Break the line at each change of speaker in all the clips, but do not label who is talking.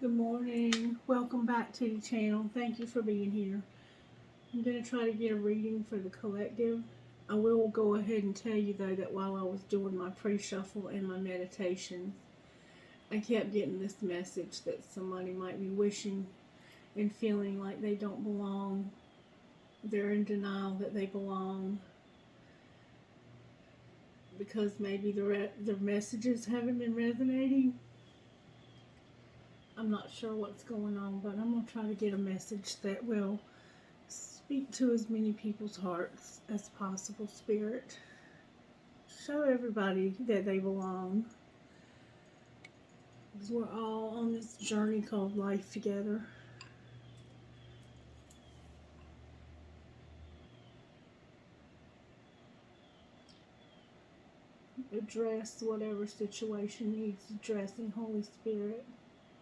Good morning. Welcome back to the channel. Thank you for being here. I'm going to try to get a reading for the collective. I will go ahead and tell you though that while I was doing my pre-shuffle and my meditation, I kept getting this message that somebody might be wishing and feeling like they don't belong. They're in denial that they belong because maybe the messages haven't been resonating. I'm not sure what's going on, but I'm going to try to get a message that will speak to as many people's hearts as possible, Spirit. Show everybody that they belong. Because we're all on this journey called life together. Address whatever situation needs addressing, Holy Spirit.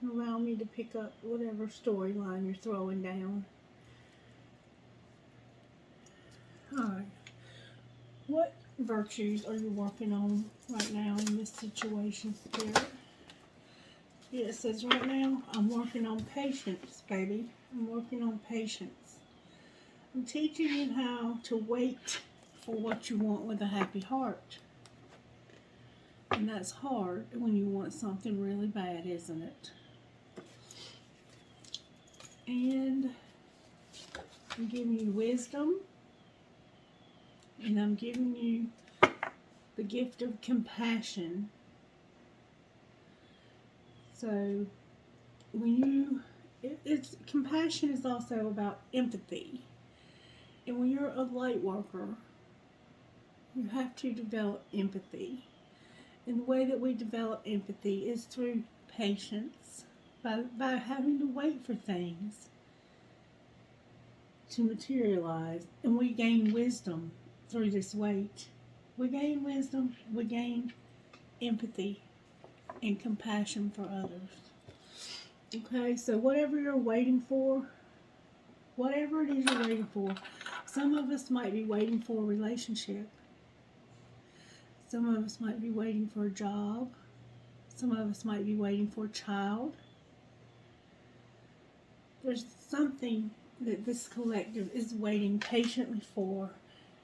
Allow me to pick up whatever storyline you're throwing down. Alright. What virtues are you working on right now in this situation, Spirit? Yeah, it says right now, I'm working on patience, baby. I'm working on patience. I'm teaching you how to wait for what you want with a happy heart. And that's hard when you want something really bad, isn't it? And I'm giving you wisdom, and I'm giving you the gift of compassion. So when it's compassion is also about empathy. And when you're a light worker, you have to develop empathy. And the way that we develop empathy is through patience. By having to wait for things to materialize. And we gain wisdom through this wait. We gain wisdom, we gain empathy and compassion for others. Okay, so whatever you're waiting for, whatever it is you're waiting for, some of us might be waiting for a relationship. Some of us might be waiting for a job. Some of us might be waiting for a child. There's something that this collective is waiting patiently for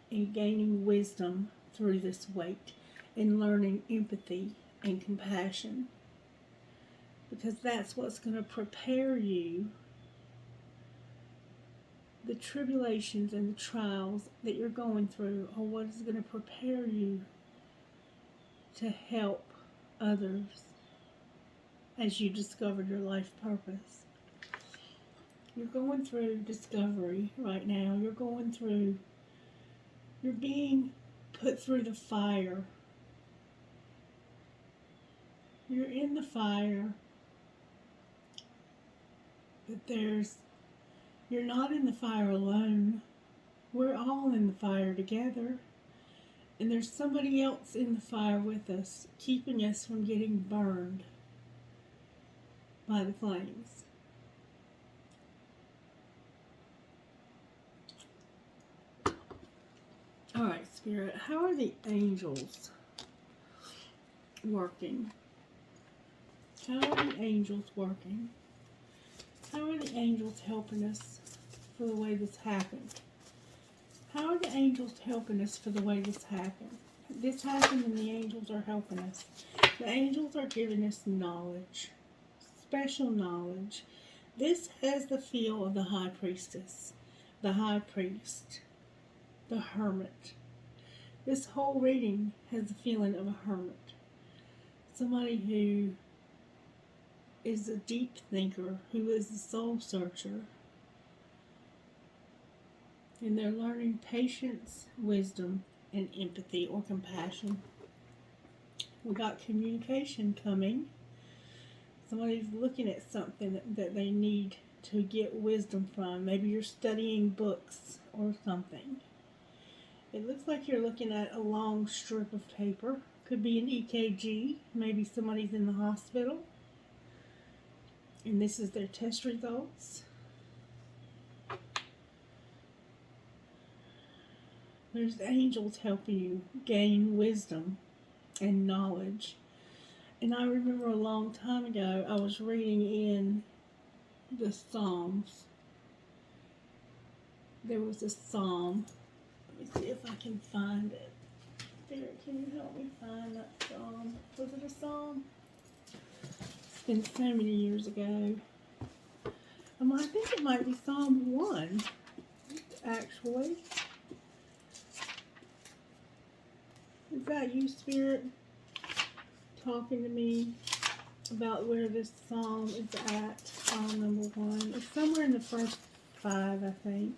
and gaining wisdom through this wait and learning empathy and compassion. Because that's what's going to prepare you. The tribulations and the trials that you're going through are what is going to prepare you to help others as you discover your life purpose. You're going through discovery right now. You're being put through the fire. You're in the fire, but you're not in the fire alone. We're all in the fire together. And there's somebody else in the fire with us, keeping us from getting burned by the flames. Alright, Spirit, how are the angels working? How are the angels working? How are the angels helping us for the way this happened? How are the angels helping us for the way this happened? This happened and the angels are helping us. The angels are giving us knowledge, special knowledge. This has the feel of the high priestess, the high priest, the hermit. This whole reading has the feeling of a hermit. Somebody who is a deep thinker, who is a soul searcher. And they're learning patience, wisdom, and empathy or compassion. We got communication coming. Somebody's looking at something that they need to get wisdom from. Maybe you're studying books or something. It looks like you're looking at a long strip of paper. Could be an EKG. Maybe somebody's in the hospital. And this is their test results. There's angels helping you gain wisdom and knowledge. And I remember a long time ago, I was reading in the Psalms. There was a Psalm. Let me see if I can find it. Derek, can you help me find that Psalm? Was it a Psalm? It's been so many years ago. I think it might be Psalm 1, actually. Is that you, Spirit, talking to me about where this psalm is at? Psalm number 1. It's somewhere in the first 5, I think.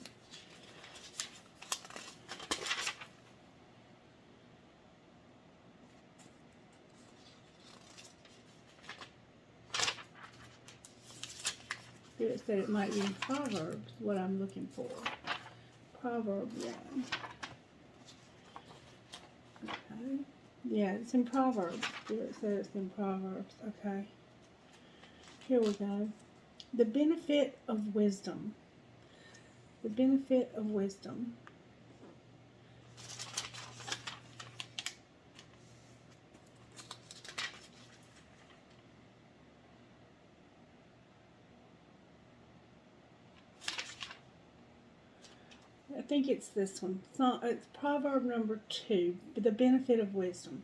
Spirit said it might be in Proverbs, what I'm looking for. Proverbs 1. Okay. Yeah, it's in Proverbs. Spirit said it's in Proverbs. Okay. Here we go. The benefit of wisdom. The benefit of wisdom. I think it's this one. It's Proverb number 2, the benefit of wisdom.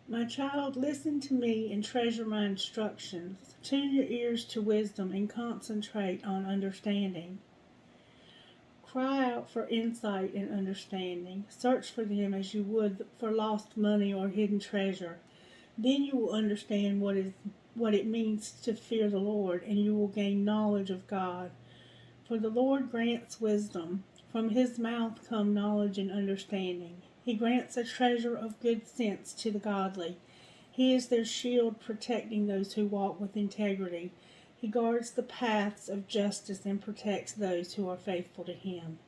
My child, listen to me and treasure my instructions. Tune your ears to wisdom and concentrate on understanding. Cry out for insight and understanding. Search for them as you would for lost money or hidden treasure. Then you will understand what it means to fear the Lord, and you will gain knowledge of God. For the Lord grants wisdom. From his mouth come knowledge and understanding. He grants a treasure of good sense to the godly. He is their shield, protecting those who walk with integrity. He guards the paths of justice and protects those who are faithful to him.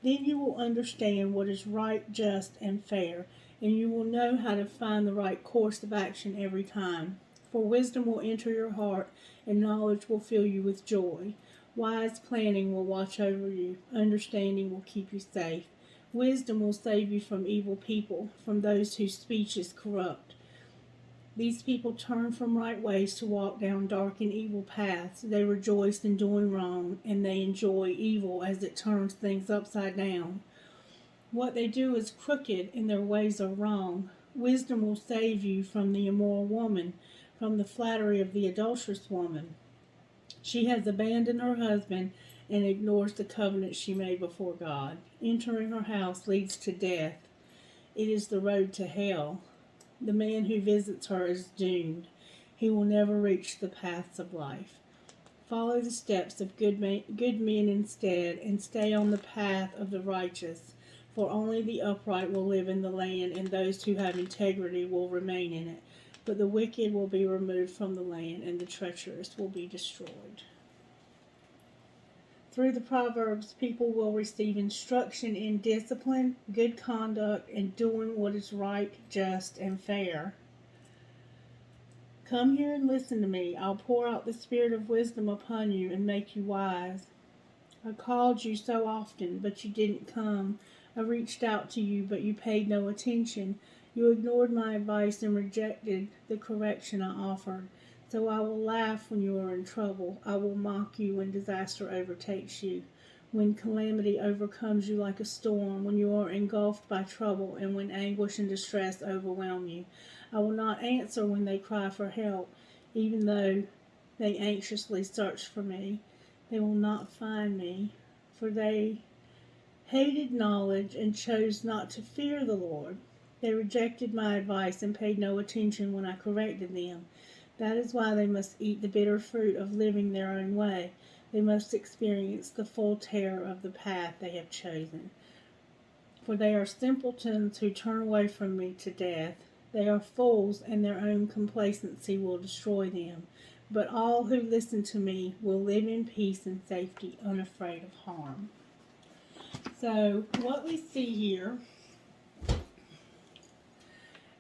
Then you will understand what is right, just, and fair, and you will know how to find the right course of action every time. For wisdom will enter your heart, and knowledge will fill you with joy. Wise planning will watch over you. Understanding will keep you safe. Wisdom will save you from evil people, from those whose speech is corrupt. These people turn from right ways to walk down dark and evil paths. They rejoice in doing wrong, and they enjoy evil as it turns things upside down. What they do is crooked, and their ways are wrong. Wisdom will save you from the immoral woman, from the flattery of the adulterous woman. She has abandoned her husband and ignores the covenant she made before God. Entering her house leads to death. It is the road to hell. The man who visits her is doomed. He will never reach the paths of life. Follow the steps of good men instead, and stay on the path of the righteous. For only the upright will live in the land, and those who have integrity will remain in it. But the wicked will be removed from the land, and the treacherous will be destroyed. Through the Proverbs, people will receive instruction in discipline, good conduct, and doing what is right, just, and fair. Come here and listen to me. I'll pour out the spirit of wisdom upon you and make you wise. I called you so often, but you didn't come. I reached out to you, but you paid no attention. You ignored my advice and rejected the correction I offered. So I will laugh when you are in trouble. I will mock you when disaster overtakes you, when calamity overcomes you like a storm, when you are engulfed by trouble, and when anguish and distress overwhelm you. I will not answer when they cry for help, even though they anxiously search for me. They will not find me, for they hated knowledge and chose not to fear the Lord. They rejected my advice and paid no attention when I corrected them. That is why they must eat the bitter fruit of living their own way. They must experience the full terror of the path they have chosen. For they are simpletons who turn away from me to death. They are fools, and their own complacency will destroy them. But all who listen to me will live in peace and safety, unafraid of harm. So what we see here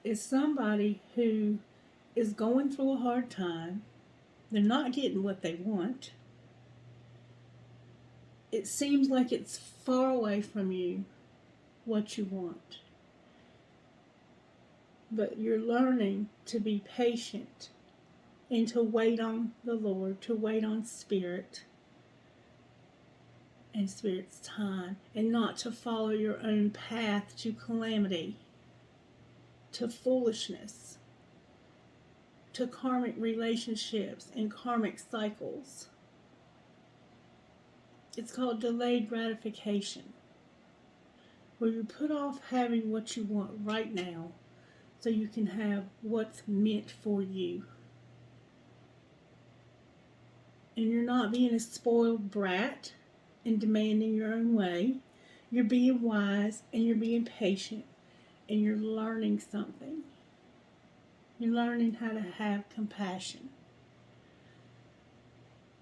is somebody who is going through a hard time. They're not getting what they want. It seems like it's far away from you what you want. but you're learning to be patient and to wait on the Lord, to wait on Spirit and Spirit's time, and not to follow your own path to calamity, to foolishness, to karmic relationships and karmic cycles. It's called delayed gratification, where you put off having what you want right now so you can have what's meant for you. And you're not being a spoiled brat and demanding your own way. You're being wise and you're being patient and you're learning something. You're learning how to have compassion.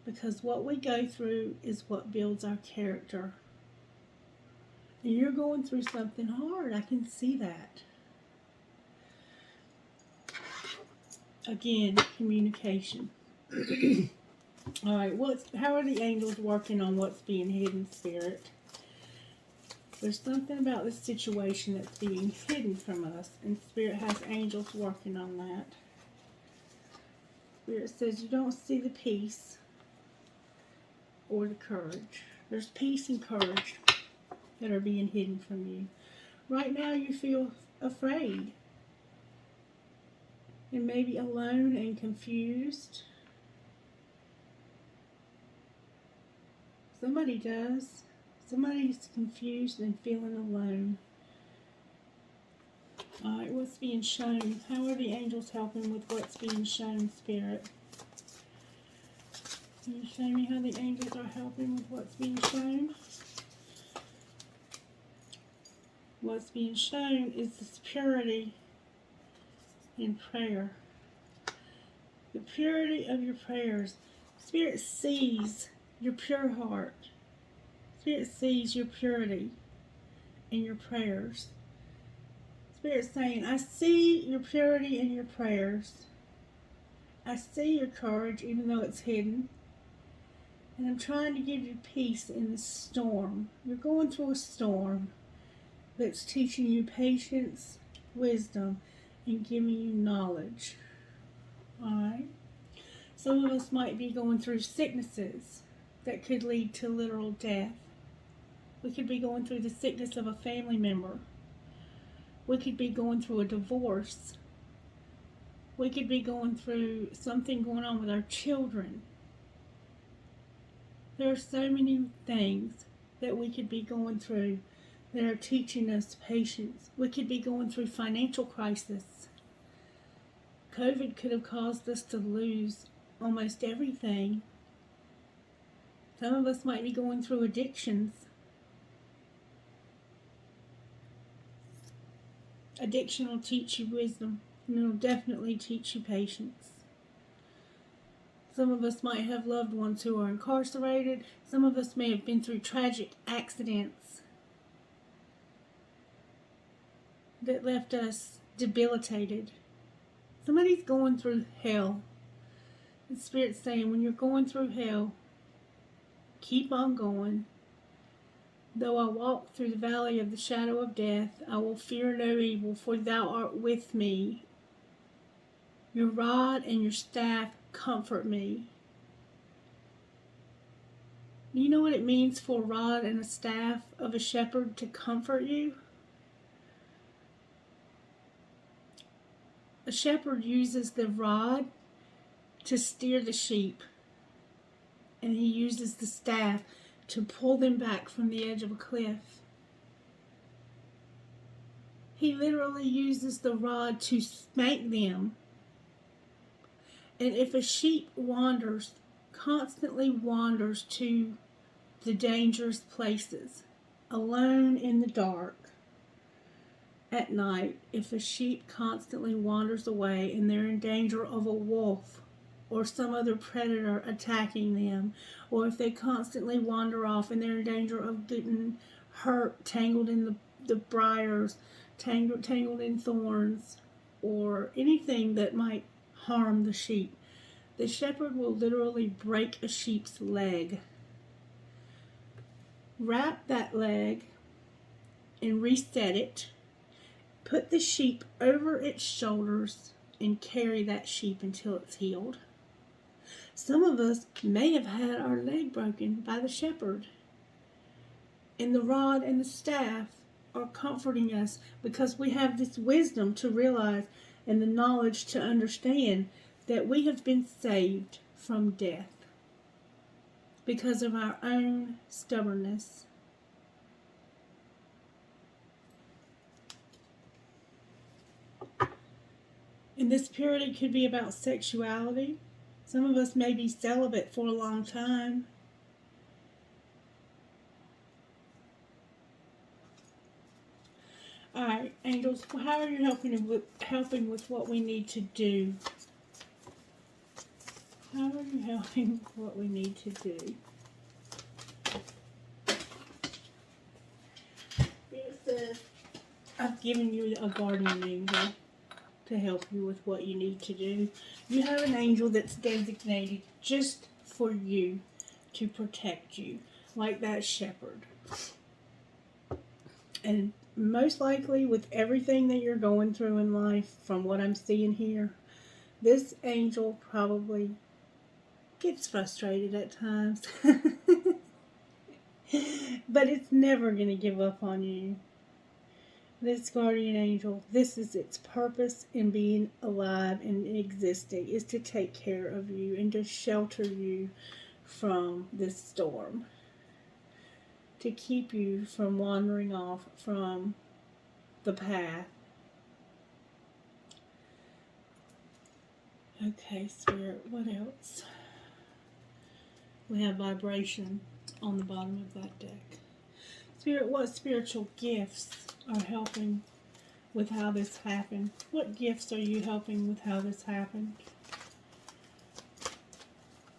Because what we go through is what builds our character. And you're going through something hard. I can see that. Again, communication. All right, how are the angels working on what's being hidden, Spirit? There's something about this situation that's being hidden from us, and Spirit has angels working on that. Spirit says you don't see the peace or the courage. There's peace and courage that are being hidden from you. Right now you feel afraid and maybe alone and confused. Somebody does. Somebody's confused and feeling alone. Alright, what's being shown? How are the angels helping with what's being shown, Spirit? Can you show me how the angels are helping with what's being shown? What's being shown is this purity in prayer. The purity of your prayers. Spirit sees your pure heart. Spirit sees your purity in your prayers. Spirit's saying, I see your purity in your prayers. I see your courage, even though it's hidden. And I'm trying to give you peace in the storm. You're going through a storm that's teaching you patience, wisdom, and giving you knowledge. Alright? Some of us might be going through sicknesses that could lead to literal death. We could be going through the sickness of a family member. We could be going through a divorce. We could be going through something going on with our children. There are so many things that we could be going through that are teaching us patience. We could be going through financial crisis. COVID could have caused us to lose almost everything. Some of us might be going through addictions. Addiction will teach you wisdom, and it will definitely teach you patience. Some of us might have loved ones who are incarcerated. Some of us may have been through tragic accidents that left us debilitated. Somebody's going through hell. The Spirit's saying, when you're going through hell, keep on going. Though I walk through the valley of the shadow of death, I will fear no evil, for thou art with me. Your rod and your staff comfort me. Do you know what it means for a rod and a staff of a shepherd to comfort you? A shepherd uses the rod to steer the sheep, and he uses the staff to pull them back from the edge of a cliff. He literally uses the rod to spank them. And if a sheep constantly wanders to the dangerous places, alone in the dark, at night, if a sheep constantly wanders away and they're in danger of a wolf or some other predator attacking them, or if they constantly wander off and they're in danger of getting hurt, tangled in the briars, tangled in thorns, or anything that might harm the sheep, the shepherd will literally break a sheep's leg, wrap that leg and reset it, put the sheep over its shoulders and carry that sheep until it's healed. Some of us may have had our leg broken by the shepherd, and the rod and the staff are comforting us because we have this wisdom to realize and the knowledge to understand that we have been saved from death because of our own stubbornness. And this purity could be about sexuality. Some of us may be celibate for a long time. Alright, angels, how are you helping with what we need to do? How are you helping with what we need to do? It says, I've given you a guardian angel to help you with what you need to do. You have an angel that's designated just for you to protect you, like that shepherd. And most likely with everything that you're going through in life, from what I'm seeing here, this angel probably gets frustrated at times. But it's never going to give up on you. This guardian angel, this is its purpose in being alive and existing, is to take care of you and to shelter you from this storm, to keep you from wandering off from the path. Okay, Spirit, what else? We have vibration on the bottom of that deck. Spirit, what spiritual gifts are helping with how this happened? What gifts are you helping with how this happened?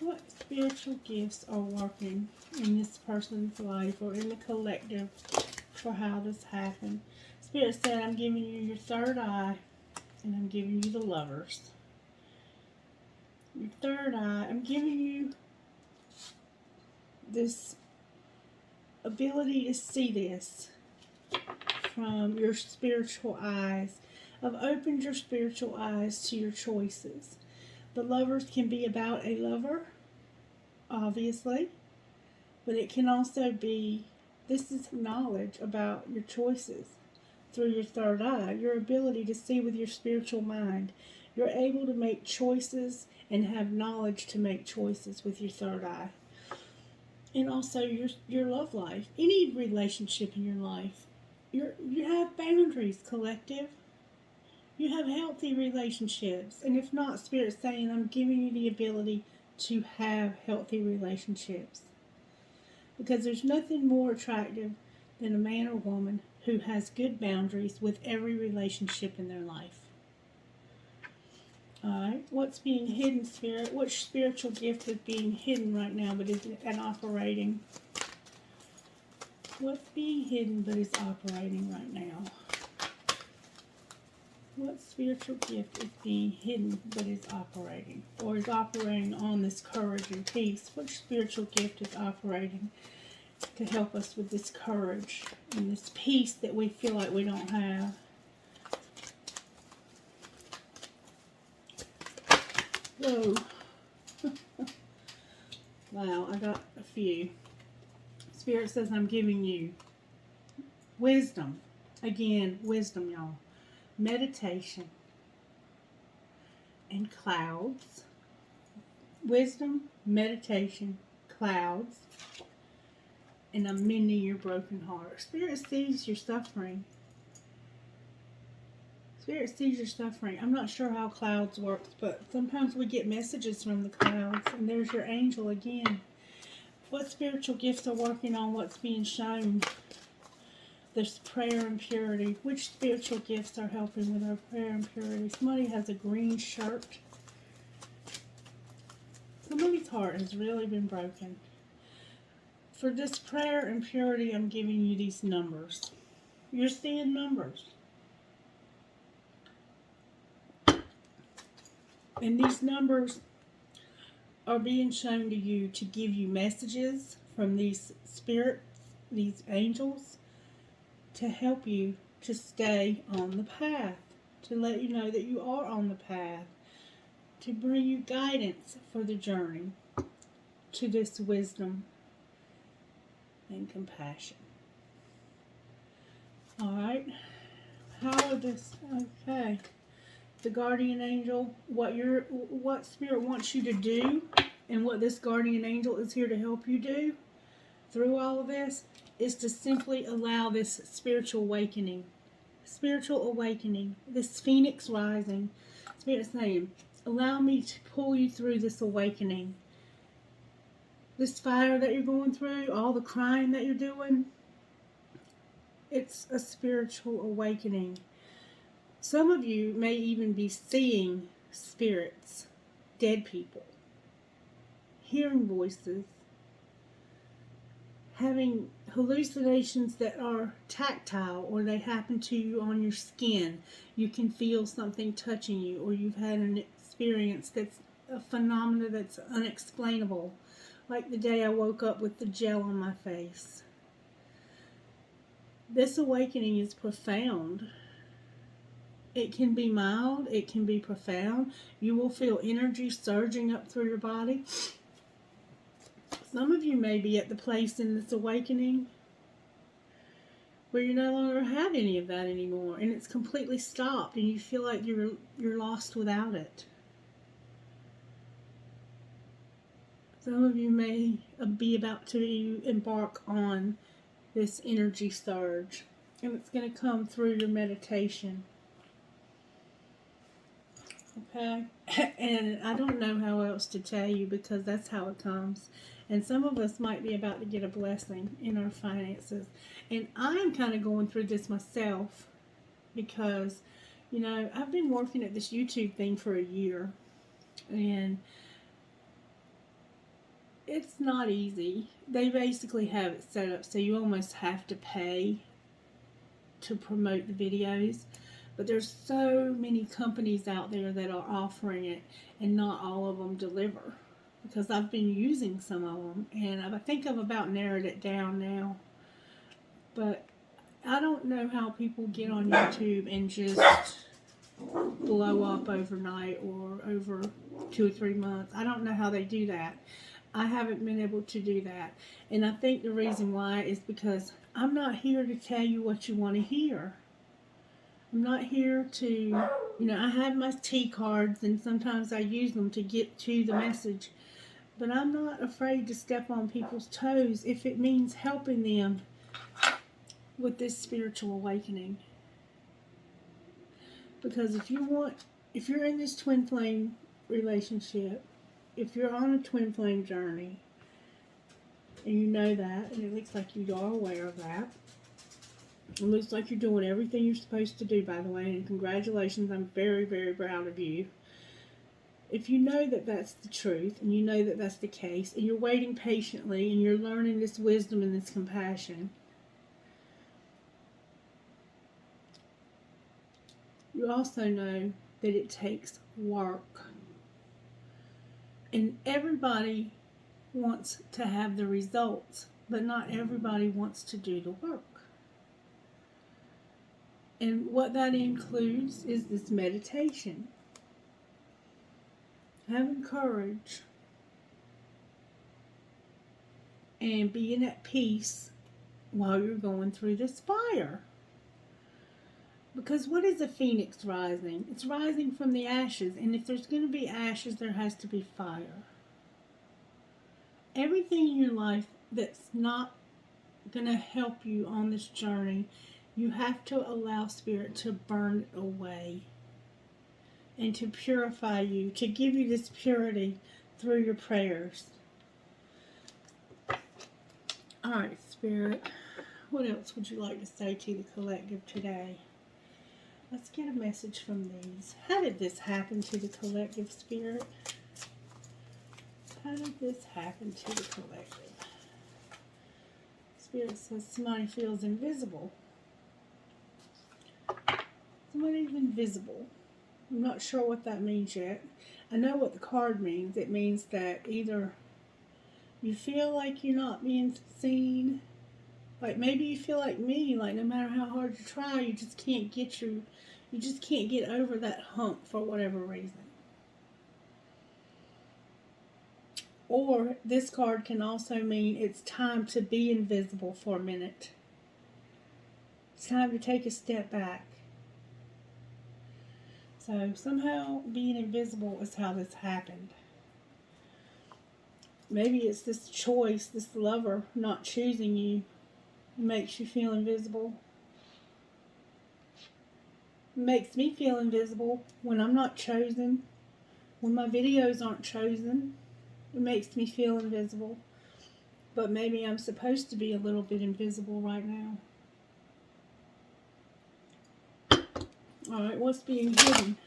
What spiritual gifts are working in this person's life or in the collective for how this happened? Spirit said, I'm giving you your third eye, and I'm giving you the Lovers. Your third eye, I'm giving you this ability to see this from your spiritual eyes. I've opened your spiritual eyes to your choices. The Lovers can be about a lover, obviously, but it can also be, this is knowledge about your choices through your third eye, your ability to see with your spiritual mind. You're able to make choices and have knowledge to make choices with your third eye. And also your love life, any relationship in your life. You have boundaries, collective. You have healthy relationships. And if not, Spirit's saying, I'm giving you the ability to have healthy relationships. Because there's nothing more attractive than a man or woman who has good boundaries with every relationship in their life. Alright, what's being hidden, Spirit? Which spiritual gift is being hidden right now but is operating? What's being hidden but is operating right now? What spiritual gift is being hidden but is operating? Or is operating on this courage and peace? Which spiritual gift is operating to help us with this courage and this peace that we feel like we don't have? Whoa. Wow, I got a few. Spirit says I'm giving you wisdom. Again, wisdom, y'all. Meditation and clouds. Wisdom, meditation, clouds, and I'm mending your broken heart. Spirit sees your suffering. Spirit sees your suffering. I'm not sure how clouds works, but sometimes we get messages from the clouds, and there's your angel again. What spiritual gifts are working on what's being shown? There's prayer and purity. Which spiritual gifts are helping with our prayer and purity? Somebody has a green shirt. Somebody's heart has really been broken. For this prayer and purity, I'm giving you these numbers. You're seeing numbers. And these numbers are being shown to you to give you messages from these spirits, these angels, to help you to stay on the path, to let you know that you are on the path, to bring you guidance for the journey to this wisdom and compassion. Alright, how are this? Okay. The guardian angel, what spirit wants you to do, and what this guardian angel is here to help you do through all of this, is to simply allow this spiritual awakening, this phoenix rising. Spirit's saying, allow me to pull you through this awakening. This fire that you're going through, all the crying that you're doing, it's a spiritual awakening. Some of you may even be seeing spirits, dead people, hearing voices, having hallucinations that are tactile, or they happen to you on your skin. You can feel something touching you, or you've had an experience that's a phenomena that's unexplainable, like the day I woke up with the gel on my face. This awakening is profound. It can be mild, it can be profound. You will feel energy surging up through your body. Some of you may be at the place in this awakening where you no longer have any of that anymore, and it's completely stopped, and you feel like you're lost without it. Some of you may be about to embark on this energy surge, and it's going to come through your meditation. Okay? And I don't know how else to tell you, because that's how it comes. And some of us might be about to get a blessing in our finances. And I'm kind of going through this myself because, you know, I've been working at this YouTube thing for a year. And it's not easy. They basically have it set up so you almost have to pay to promote the videos. But there's so many companies out there that are offering it, and not all of them deliver. Because I've been using some of them, and I think I've about narrowed it down now. But I don't know how people get on YouTube and just blow up overnight or over 2 or 3 months. I don't know how they do that. I haven't been able to do that. And I think the reason why is because I'm not here to tell you what you want to hear. I'm not here to, you know, I have my T cards, and sometimes I use them to get to the message. But I'm not afraid to step on people's toes if it means helping them with this spiritual awakening. Because if you're in this twin flame relationship, if you're on a twin flame journey, and you know that, and it looks like you are aware of that, it looks like you're doing everything you're supposed to do, by the way, and congratulations, I'm very, very proud of you. If you know that that's the truth, and you know that that's the case, and you're waiting patiently, and you're learning this wisdom and this compassion, you also know that it takes work. And everybody wants to have the results, but not everybody wants to do the work. And what that includes is this meditation. Having courage and being at peace while you're going through this fire. Because what is a phoenix rising? It's rising from the ashes. And if there's going to be ashes, there has to be fire. Everything in your life that's not going to help you on this journey, you have to allow Spirit to burn it away. And to purify you, to give you this purity through your prayers. Alright, Spirit, what else would you like to say to the collective today? Let's get a message from these. How did this happen to the collective, Spirit? How did this happen to the collective? Spirit says somebody feels invisible. Somebody's invisible. I'm not sure what that means yet. I know what the card means. It means that either you feel like you're not being seen, Like maybe you feel like me, like no matter how hard you try, you just can't get over that hump for whatever reason. Or this card can also mean it's time to be invisible for a minute. It's time to take a step back. So somehow being invisible is how this happened. Maybe it's this choice, this lover not choosing you, makes you feel invisible. It makes me feel invisible when I'm not chosen, when my videos aren't chosen. It makes me feel invisible. But maybe I'm supposed to be a little bit invisible right now. Alright, what's being hidden?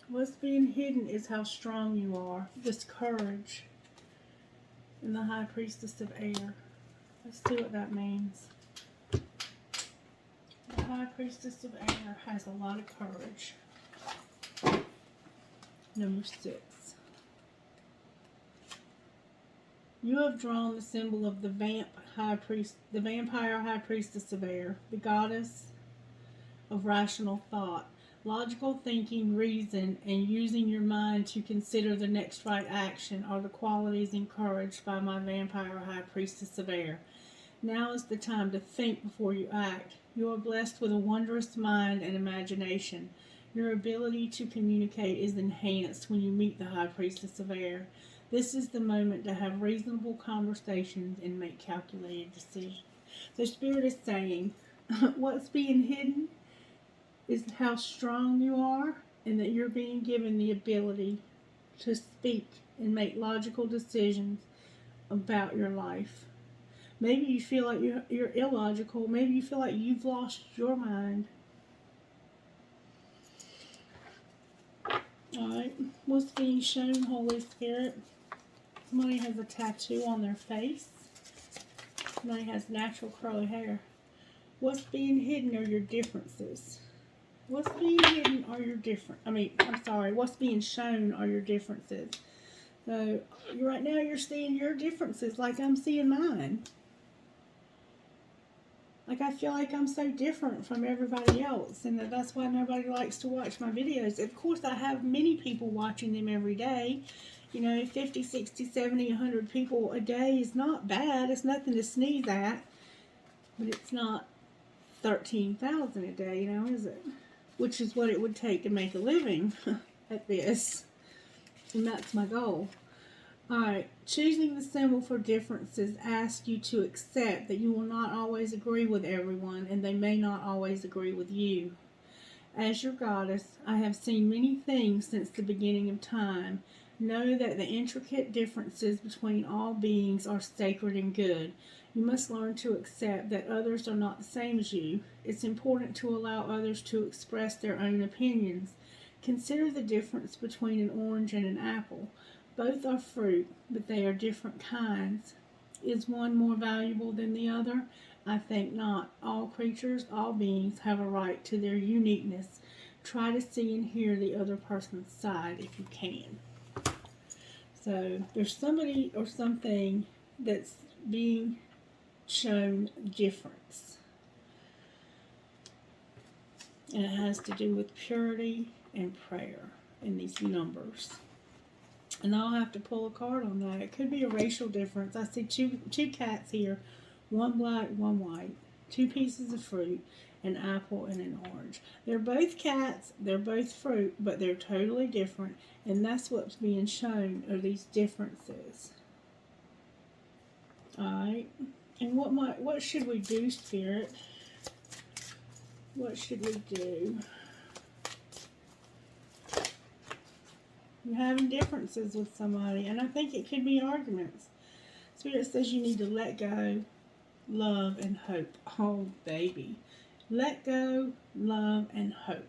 What's being hidden is how strong you are. This courage. And the High Priestess of Air. Let's see what that means. The High Priestess of Air has a lot of courage. Number 6. You have drawn the symbol of the vampire High Priestess of Air, the goddess of rational thought, logical thinking, reason, and using your mind to consider the next right action are the qualities encouraged by my vampire High Priestess of Air. Now is the time to think before you act. You are blessed with a wondrous mind and imagination. Your ability to communicate is enhanced when you meet the High Priestess of Air. This is the moment to have reasonable conversations and make calculated decisions. The Spirit is saying, what's being hidden is how strong you are and that you're being given the ability to speak and make logical decisions about your life. Maybe you feel like you're illogical. Maybe you feel like you've lost your mind. Alright, what's being shown, Holy Spirit? Somebody has a tattoo on their face. Somebody has natural curly hair. What's being hidden are your differences. What's being hidden are your what's being shown are your differences. So, right now you're seeing your differences like I'm seeing mine. Like I feel like I'm so different from everybody else, and that's why nobody likes to watch my videos. Of course, I have many people watching them every day. 50, 60, 70, 100 people a day is not bad. It's nothing to sneeze at. But it's not 13,000 a day, is it? Which is what it would take to make a living at this. And that's my goal. Alright, choosing the symbol for differences asks you to accept that you will not always agree with everyone and they may not always agree with you. As your goddess, I have seen many things since the beginning of time. Know that the intricate differences between all beings are sacred and good. You must learn to accept that others are not the same as you. It's important to allow others to express their own opinions. Consider the difference between an orange and an apple. Both are fruit, but they are different kinds. Is one more valuable than the other? I think not. All creatures, all beings have a right to their uniqueness. Try to see and hear the other person's side if you can. So there's somebody or something that's being shown difference. And it has to do with purity and prayer in these numbers. And I'll have to pull a card on that. It could be a racial difference. I see two cats here. One black, one white. 2 pieces of fruit. An apple and an orange. They're both cats. They're both fruit. But they're totally different. And that's what's being shown are these differences. Alright. And what should we do, Spirit? What should we do? You're having differences with somebody, and I think it could be arguments. Spirit says you need to let go, love, and hope. Oh, baby. Let go, love, and hope.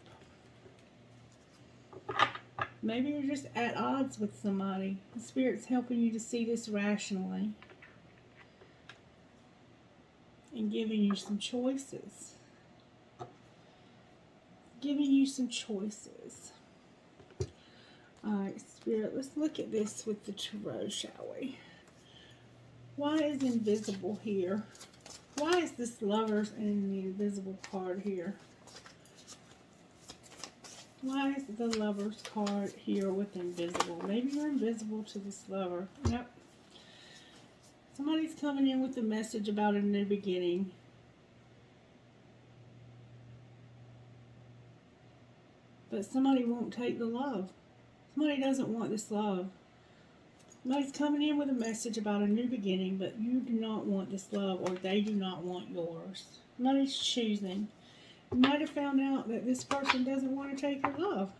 Maybe you're just at odds with somebody. The Spirit's helping you to see this rationally and giving you some choices. Giving you some choices. Alright, Spirit, let's look at this with the tarot, shall we? Why is invisible here? Why is this lovers and the invisible card here? Why is the lover's card here with invisible? Maybe you're invisible to this lover. Yep. Somebody's coming in with a message about a new beginning. But somebody won't take the love. Somebody doesn't want this love. Somebody's coming in with a message about a new beginning, but you do not want this love, or they do not want yours. Somebody's choosing. You might have found out that this person doesn't want to take your love.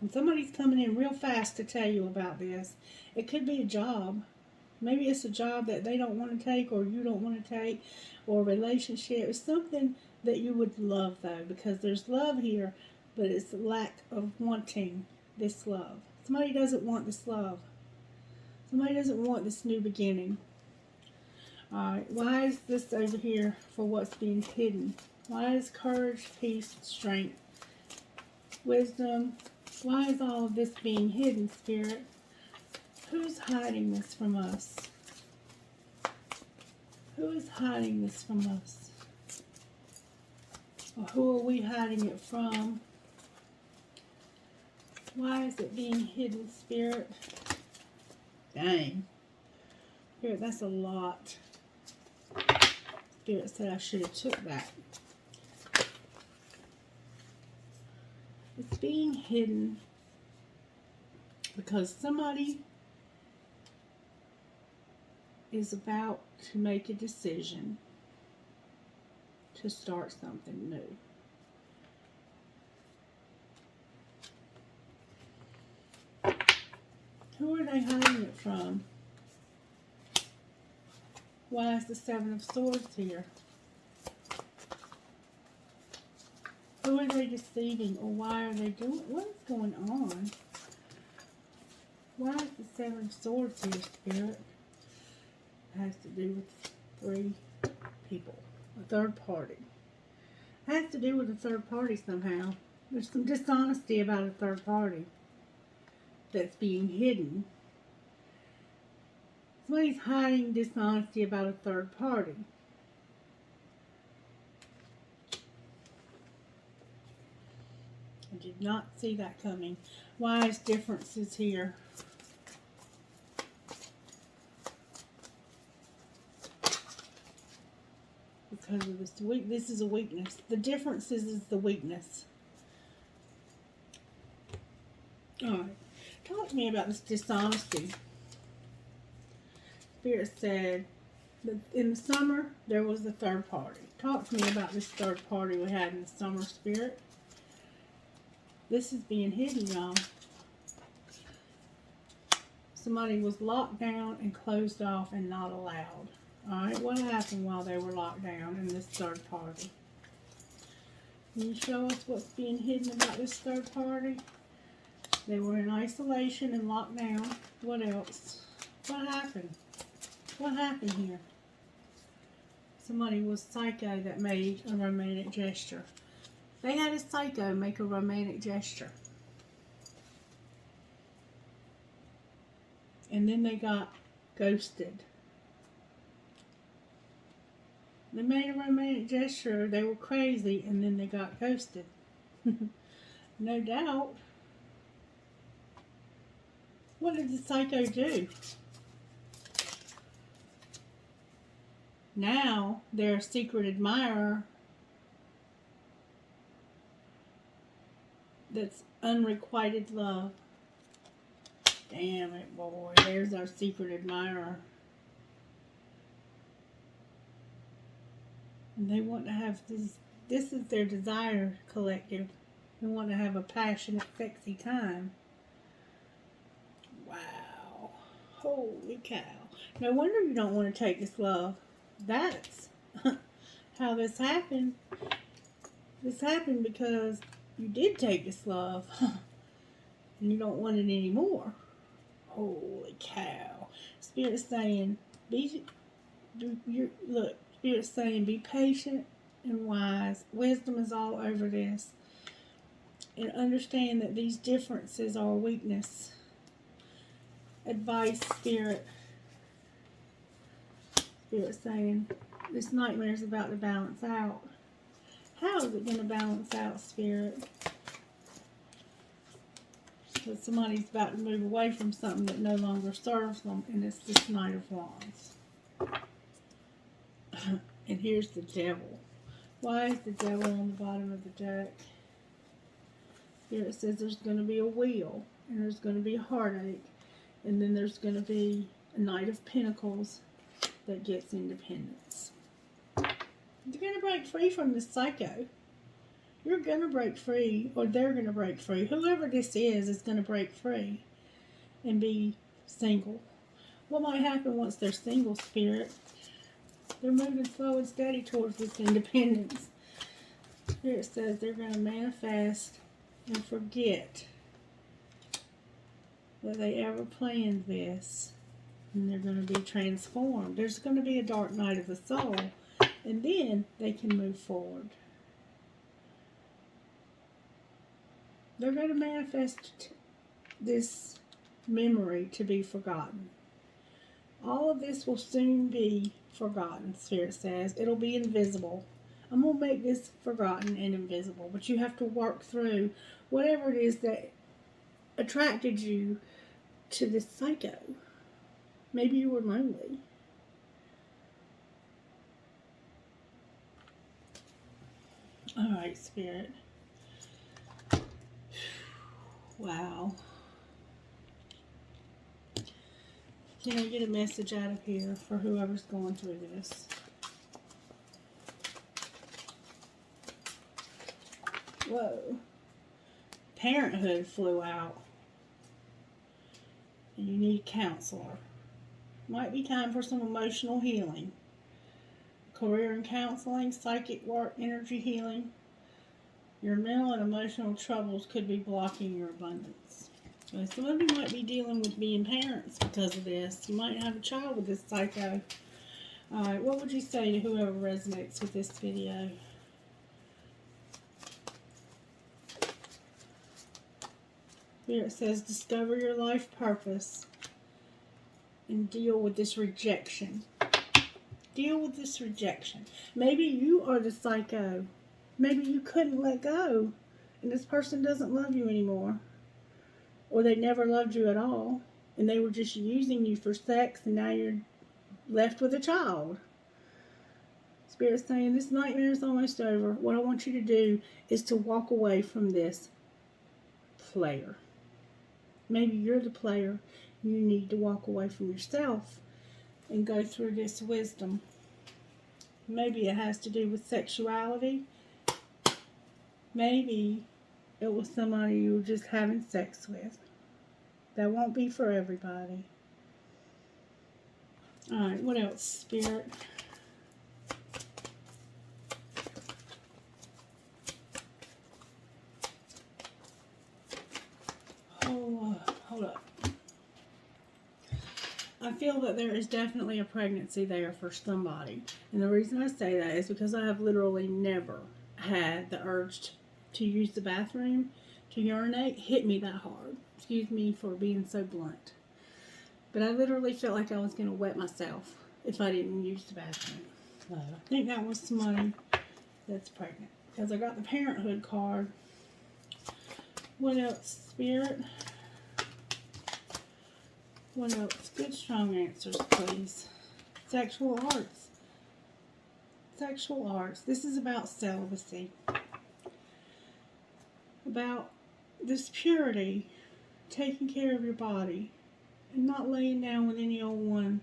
And somebody's coming in real fast to tell you about this. It could be a job. Maybe it's a job that they don't want to take, or you don't want to take, or a relationship. It's something that you would love, though, because there's love here, but it's the lack of wanting this love. Somebody doesn't want this love. Somebody doesn't want this new beginning. Alright, why is this over here for what's being hidden? Why is courage, peace, strength, wisdom? Why is all of this being hidden, Spirit? Who's hiding this from us? Who is hiding this from us? Or who are we hiding it from? Why is it being hidden, Spirit? Dang. Spirit, that's a lot. Spirit said I should have took that. It's being hidden because somebody is about to make a decision to start something new. Who are they hiding it from? Why is the Seven of Swords here? Who are they deceiving, or why are they doing? What is going on? Why is the Seven of Swords here, Spirit? It has to do with three people, a third party. It has to do with a third party somehow. There's some dishonesty about a third party that's being hidden. Somebody's hiding dishonesty about a third party. I did not see that coming. Why is differences here? Because of this weak. This is a weakness. The differences is the weakness. Alright. Talk to me about this dishonesty. Spirit said that in the summer there was a third party. Talk to me about this third party we had in the summer, Spirit. This is being hidden, y'all. Somebody was locked down and closed off and not allowed. Alright, what happened while they were locked down in this third party? Can you show us what's being hidden about this third party? They were in isolation and locked down. What else? What happened? What happened here? Somebody was psycho that made a romantic gesture. They had a psycho make a romantic gesture. And then they got ghosted. They made a romantic gesture. They were crazy, and then they got ghosted. No doubt. What did the psycho do? Now, their secret admirer that's unrequited love. Damn it, boy. There's our secret admirer. And they want to have this is their desire collective. They want to have a passionate, sexy time. Wow. Holy cow. No wonder you don't want to take this love. That's how this happened. This happened because you did take this love. And you don't want it anymore. Holy cow. Spirit's saying, look, Spirit's saying, be patient and wise. Wisdom is all over this. And understand that these differences are a weakness. advice, Spirit. Spirit saying this nightmare is about to balance out. How is it going to balance out, Spirit? Because somebody's about to move away from something that no longer serves them, and it's this Knight of Wands. And here's the Devil. Why is the Devil on the bottom of the deck? Spirit says there's going to be a wheel, and there's going to be a heartache, and then there's going to be a Knight of Pentacles that gets independence. You're going to break free from this psycho. You're going to break free, or they're going to break free. Whoever this is going to break free and be single. What might happen once they're single, Spirit? They're moving slow and steady towards this independence. Spirit says they're going to manifest and forget that they ever planned this. And they're going to be transformed. There's going to be a dark night of the soul. And then they can move forward. They're going to manifest this memory to be forgotten. All of this will soon be forgotten, Spirit says. It'll be invisible. I'm going to make this forgotten and invisible. But you have to work through whatever it is that attracted you to this psycho. Maybe you were lonely. Alright, Spirit. Wow. Can I get a message out of here for whoever's going through this? Whoa. Parenthood flew out. And you need a counselor. Might be time for some emotional healing. Career and counseling, psychic work, energy healing. Your mental and emotional troubles could be blocking your abundance. So some of you might be dealing with being parents because of this. You might have a child with this psycho. Alright, what would you say to whoever resonates with this video? Here it says, discover your life purpose and deal with this rejection. Deal with this rejection. Maybe you are the psycho. Maybe you couldn't let go and this person doesn't love you anymore. Or they never loved you at all and they were just using you for sex and now you're left with a child. Spirit's saying this nightmare is almost over. What I want you to do is to walk away from this player. Maybe you're the player. You need to walk away from yourself and go through this wisdom. Maybe it has to do with sexuality. Maybe it was somebody you were just having sex with. That won't be for everybody. Alright, what else, Spirit? Hold up. I feel that there is definitely a pregnancy there for somebody. And the reason I say that is because I have literally never had the urge to use the bathroom, to urinate, hit me that hard. Excuse me for being so blunt. But I literally felt like I was going to wet myself if I didn't use the bathroom. I think that was somebody that's pregnant. Because I got the parenthood card. What else, Spirit? What else? Good, strong answers, please. Sexual arts. Sexual arts. This is about celibacy. About this purity. Taking care of your body. And not laying down with any old one.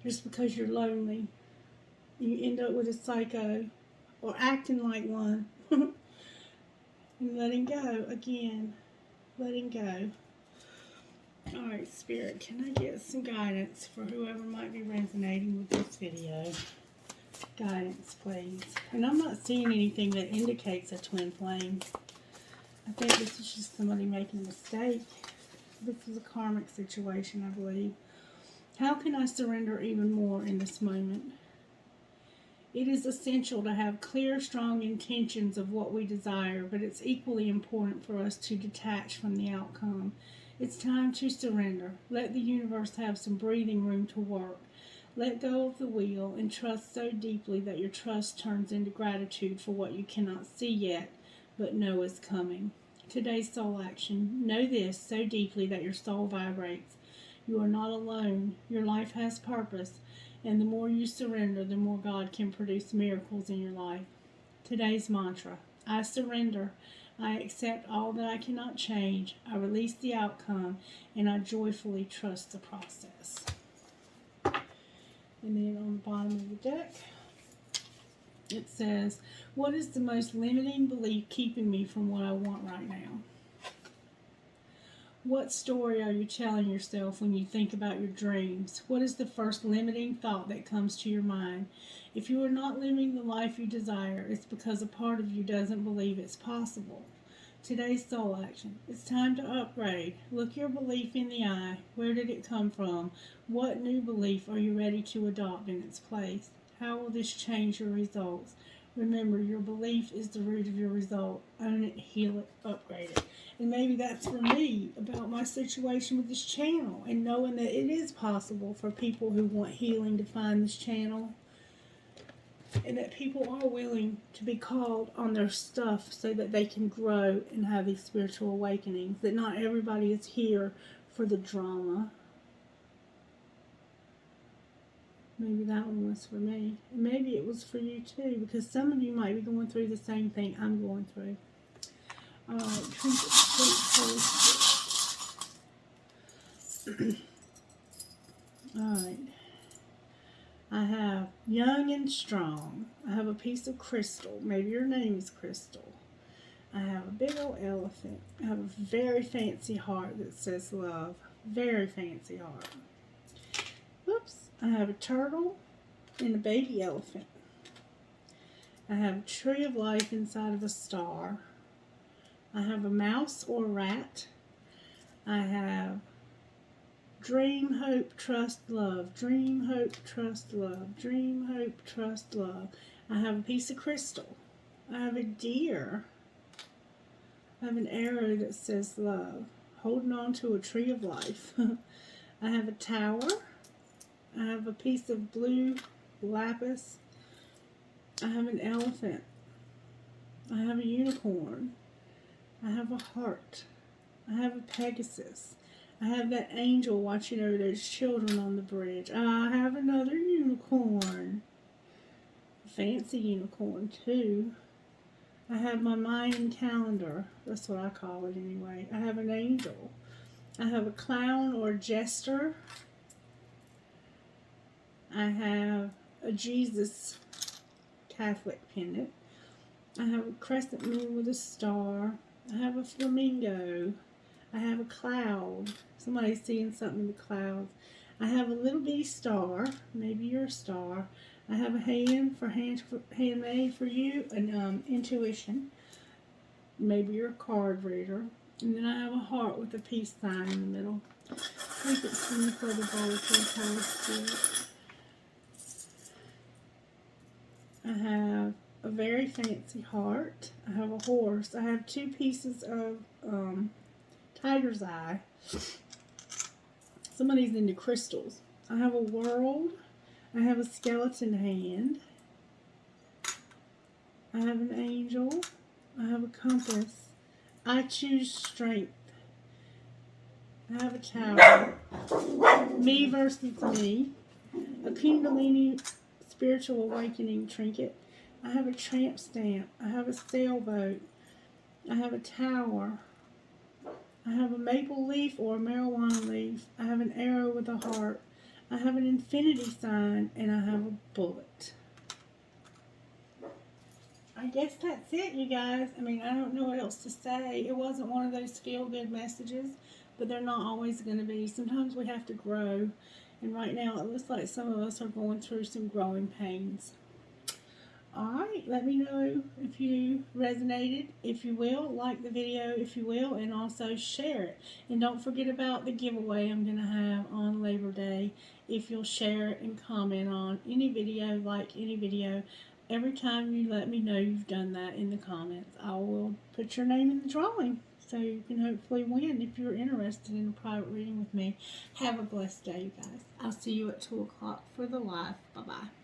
Just because you're lonely. You end up with a psycho. Or acting like one. And letting go. Again. Letting go. Alright, Spirit, can I get some guidance for whoever might be resonating with this video? Guidance, please. And I'm not seeing anything that indicates a twin flame. I think this is just somebody making a mistake. This is a karmic situation, I believe. How can I surrender even more in this moment? It is essential to have clear, strong intentions of what we desire, but it's equally important for us to detach from the outcome It's time to surrender. Let the universe have some breathing room to work. Let go of the wheel and trust so deeply that your trust turns into gratitude for what you cannot see yet, but know is coming. Today's soul action. Know this so deeply that your soul vibrates. You are not alone. Your life has purpose, and the more you surrender, the more God can produce miracles in your life. Today's mantra. I surrender. I accept all that I cannot change. I release the outcome, and I joyfully trust the process. And then on the bottom of the deck, it says, what is the most limiting belief keeping me from what I want right now? What story are you telling yourself when you think about your dreams? What is the first limiting thought that comes to your mind? If you are not living the life you desire, it's because a part of you doesn't believe it's possible. Today's soul action. It's time to upgrade. Look your belief in the eye. Where did it come from? What new belief are you ready to adopt in its place? How will this change your results? Remember, your belief is the root of your result. Own it, heal it, upgrade it. And maybe that's for me about my situation with this channel and knowing that it is possible for people who want healing to find this channel. And that people are willing to be called on their stuff so that they can grow and have these spiritual awakenings. That not everybody is here for the drama. Maybe that one was for me. And maybe it was for you too, because some of you might be going through the same thing I'm going through. Alright, Alright. I have young and strong. I have a piece of crystal. Maybe your name is Crystal. I have a big old elephant. I have a very fancy heart that says love. Very fancy heart. Whoops. I have a turtle and a baby elephant. I have a tree of life inside of a star. I have a mouse or rat. I have dream, hope, trust, love. Dream, hope, trust, love. Dream, hope, trust, love. I have a piece of crystal. I have a deer. I have an arrow that says love. Holding on to a tree of life. I have a tower. I have a piece of blue lapis. I have an elephant. I have a unicorn. I have a heart. I have a Pegasus. I have that angel watching over those children on the bridge. I have another unicorn. A fancy unicorn, too. I have my Mayan calendar. That's what I call it anyway. I have an angel. I have a clown or a jester. I have a Jesus Catholic pendant. I have a crescent moon with a star. I have a flamingo. I have a cloud. Somebody's seeing something in the clouds. I have a little bitty star. Maybe you're a star. I have a handmade for you, an intuition. Maybe you're a card reader. And then I have a heart with a peace sign in the middle. I think it's from the further bowl to the Holy Spirit. I have a very fancy heart. I have a horse. I have two pieces of tiger's eye. Somebody's into crystals. I have a world. I have a skeleton hand. I have an angel. I have a compass. I choose strength. I have a tower. Me versus me. A Kundalini spiritual awakening trinket. I have a tramp stamp. I have a sailboat. I have a tower. I have a maple leaf or a marijuana leaf. I have an arrow with a heart. I have an infinity sign, and I have a bullet. I guess that's it, you guys. I mean, I don't know what else to say. It wasn't one of those feel-good messages, but they're not always going to be. Sometimes we have to grow, and right now it looks like some of us are going through some growing pains. Alright, let me know if you resonated. If you will, like the video if you will, and also share it. And don't forget about the giveaway I'm going to have on Labor Day. If you'll share it and comment on any video, like any video, every time you let me know you've done that in the comments, I will put your name in the drawing. so you can hopefully win if you're interested in a private reading with me. Have a blessed day, you guys. I'll see you at 2 o'clock for the live. Bye-bye.